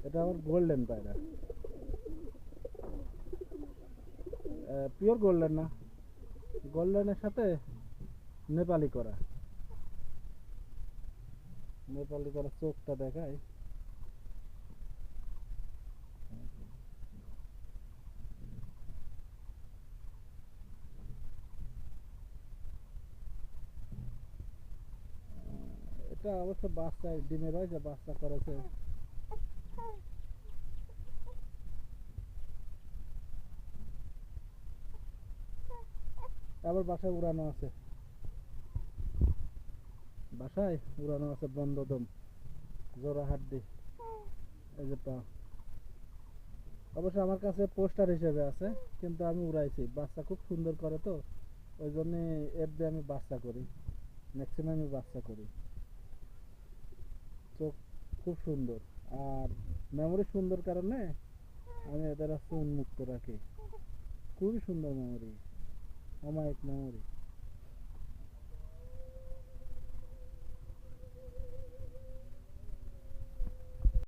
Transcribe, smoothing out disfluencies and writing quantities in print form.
এটা আমার গোল্ডেন পায়রা, পিওর গোল্ডেন না, গোল্ডেনের সাথে নেপালি করা। নেপালি করা চোখটা দেখায়। এটা অবশ্য বাচ্চা ডিমের হয়, যে বাচ্চা করেছে। আবার বাসায় উড়ানো আছে, বাসায় উড়ানো আছে বন্ধদম, জোড়া হাড্ডি, এই যে পা। অবশ্য আমার কাছে পোস্টার হিসেবে আছে, কিন্তু আমি উড়াইছি। বাচ্চা খুব সুন্দর করে তো, ওই জন্য এর দিয়ে আমি বাচ্চা করি, ম্যাক্সিমামই বাচ্চা করি। চোখ খুব সুন্দর, আর মেমোরি সুন্দর কারণে আমি এদের হচ্ছে উন্মুক্ত রাখি। খুবই সুন্দর মেমোরি, অমায়িক মেমোরি।